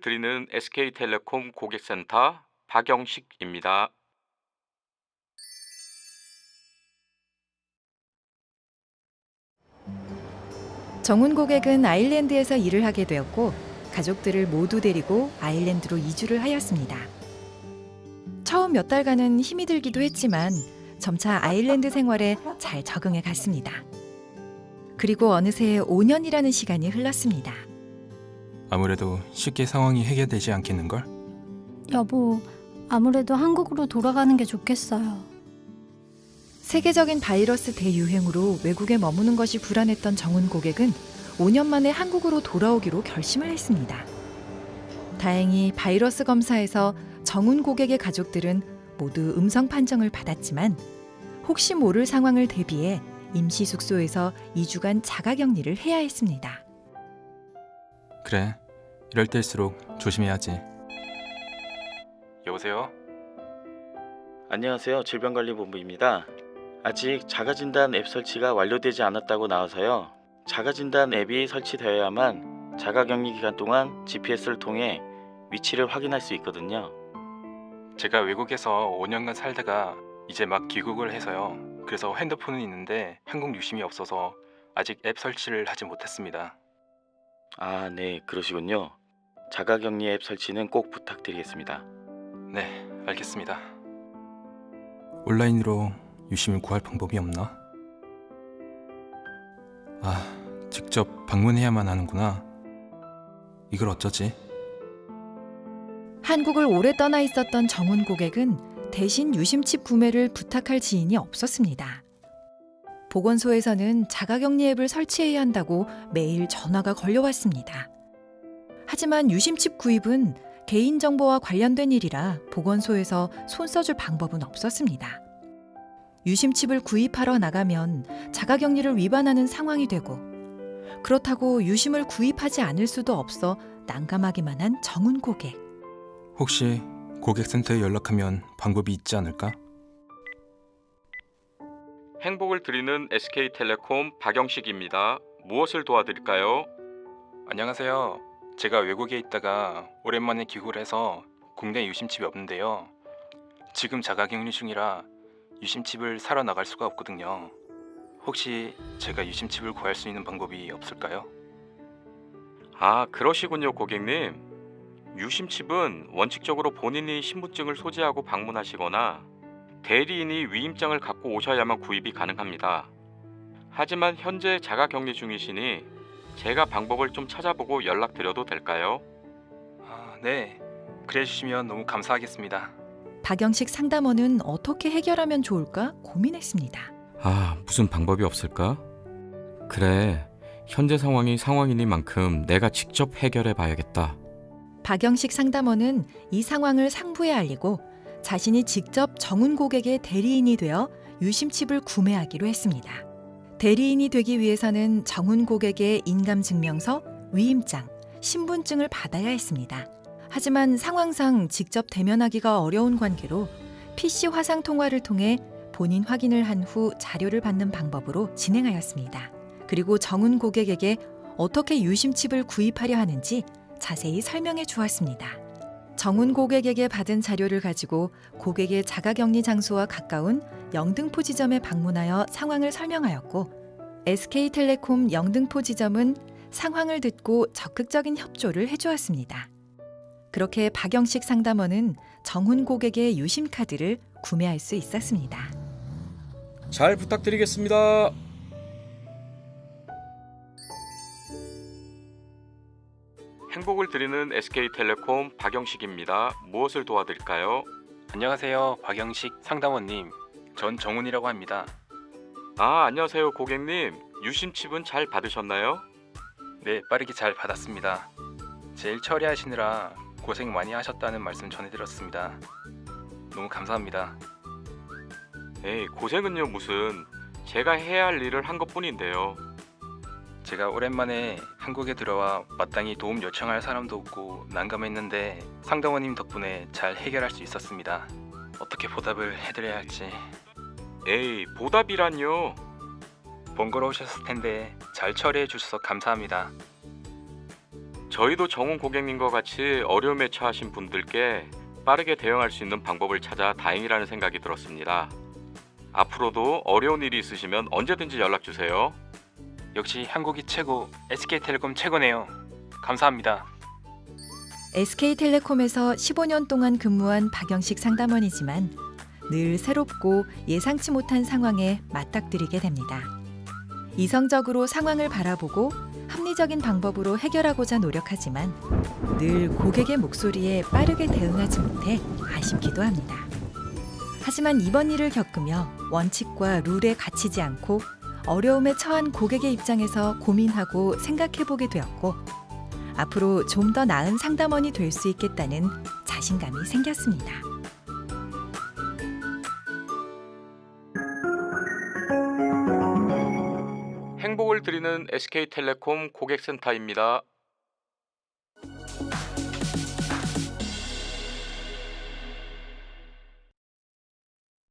드리는 SK텔레콤 고객센터 박영식입니다. 정훈 고객은 아일랜드에서 일을 하게 되었고 가족들을 모두 데리고 아일랜드로 이주를 하였습니다. 처음 몇 달간은 힘이 들기도 했지만 점차 아일랜드 생활에 잘 적응해 갔습니다. 그리고 어느새 5년이라는 시간이 흘렀습니다. 아무래도 쉽게 상황이 해결되지 않겠는걸? 여보, 아무래도 한국으로 돌아가는 게 좋겠어요. 세계적인 바이러스 대유행으로 외국에 머무는 것이 불안했던 정훈 고객은 5년 만에 한국으로 돌아오기로 결심을 했습니다. 다행히 바이러스 검사에서 정훈 고객의 가족들은 모두 음성 판정을 받았지만 혹시 모를 상황을 대비해 임시 숙소에서 2주간 자가격리를 해야 했습니다. 그래, 이럴 때일수록 조심해야지. 여보세요? 안녕하세요. 질병관리본부입니다. 아직 자가진단 앱 설치가 완료되지 않았다고 나와서요. 자가진단 앱이 설치되어야만 자가격리 기간 동안 GPS를 통해 위치를 확인할 수 있거든요. 제가 외국에서 5년간 살다가 이제 막 귀국을 해서요. 그래서 핸드폰은 있는데 한국 유심이 없어서 아직 앱 설치를 하지 못했습니다. 아, 네, 그러시군요. 자가격리 앱 설치는 꼭 부탁드리겠습니다. 네, 알겠습니다. 온라인으로 유심을 구할 방법이 없나? 직접 방문해야만 하는구나. 이걸 어쩌지? 한국을 오래 떠나 있었던 정훈 고객은 대신 유심칩 구매를 부탁할 지인이 없었습니다. 보건소에서는 자가격리 앱을 설치해야 한다고 매일 전화가 걸려왔습니다. 하지만 유심칩 구입은 개인정보와 관련된 일이라 보건소에서 손 써줄 방법은 없었습니다. 유심칩을 구입하러 나가면 자가격리를 위반하는 상황이 되고 그렇다고 유심을 구입하지 않을 수도 없어 난감하기만 한 정훈 고객. 혹시 고객센터에 연락하면 방법이 있지 않을까? 행복을 드리는 SK텔레콤 박영식입니다. 무엇을 도와드릴까요? 안녕하세요. 제가 외국에 있다가 오랜만에 귀국을 해서 국내 유심칩이 없는데요. 지금 자가격리 중이라 유심칩을 사러 나갈 수가 없거든요. 혹시 제가 유심칩을 구할 수 있는 방법이 없을까요? 아, 그러시군요, 고객님. 유심칩은 원칙적으로 본인이 신분증을 소지하고 방문하시거나 대리인이 위임장을 갖고 오셔야만 구입이 가능합니다. 하지만 현재 자가격리 중이시니 제가 방법을 좀 찾아보고 연락드려도 될까요? 네. 그래 주시면 너무 감사하겠습니다. 박영식 상담원은 어떻게 해결하면 좋을까 고민했습니다. 무슨 방법이 없을까? 그래, 현재 상황이 상황이니만큼 내가 직접 해결해 봐야겠다. 박영식 상담원은 이 상황을 상부에 알리고 자신이 직접 정훈 고객의 대리인이 되어 유심칩을 구매하기로 했습니다. 대리인이 되기 위해서는 정훈 고객의 인감증명서, 위임장, 신분증을 받아야 했습니다. 하지만 상황상 직접 대면하기가 어려운 관계로 PC 화상 통화를 통해 본인 확인을 한 후 자료를 받는 방법으로 진행하였습니다. 그리고 정훈 고객에게 어떻게 유심칩을 구입하려 하는지 자세히 설명해 주었습니다. 정훈 고객에게 받은 자료를 가지고 고객의 자가격리 장소와 가까운 영등포 지점에 방문하여 상황을 설명하였고 SK텔레콤 영등포 지점은 상황을 듣고 적극적인 협조를 해주었습니다. 그렇게 박영식 상담원은 정훈 고객의 유심카드를 구매할 수 있었습니다. 잘 부탁드리겠습니다. 행복을 드리는 SK텔레콤 박영식입니다. 무엇을 도와드릴까요? 안녕하세요. 박영식 상담원님. 전 정훈이라고 합니다. 안녕하세요, 고객님. 유심칩은 잘 받으셨나요? 네, 빠르게 잘 받았습니다. 제일 처리하시느라 고생 많이 하셨다는 말씀 전해드렸습니다. 너무 감사합니다. 에이, 고생은요 무슨. 제가 해야 할 일을 한 것뿐인데요. 제가 오랜만에 한국에 들어와 마땅히 도움 요청할 사람도 없고 난감했는데 상담원님 덕분에 잘 해결할 수 있었습니다. 어떻게 보답을 해드려야 할지. 에이, 보답이란요. 번거로우셨을 텐데 잘 처리해 주셔서 감사합니다. 저희도 정훈 고객님과 같이 어려움에 처하신 분들께 빠르게 대응할 수 있는 방법을 찾아 다행이라는 생각이 들었습니다. 앞으로도 어려운 일이 있으시면 언제든지 연락 주세요. 역시 한국이 최고, SK텔레콤 최고네요. 감사합니다. SK텔레콤에서 15년 동안 근무한 박영식 상담원이지만 늘 새롭고 예상치 못한 상황에 맞닥뜨리게 됩니다. 이성적으로 상황을 바라보고 합리적인 방법으로 해결하고자 노력하지만 늘 고객의 목소리에 빠르게 대응하지 못해 아쉽기도 합니다. 하지만 이번 일을 겪으며 원칙과 룰에 갇히지 않고 어려움에 처한 고객의 입장에서 고민하고 생각해보게 되었고 앞으로 좀 더 나은 상담원이 될 수 있겠다는 자신감이 생겼습니다. 행복을 드리는 SK텔레콤 고객센터입니다.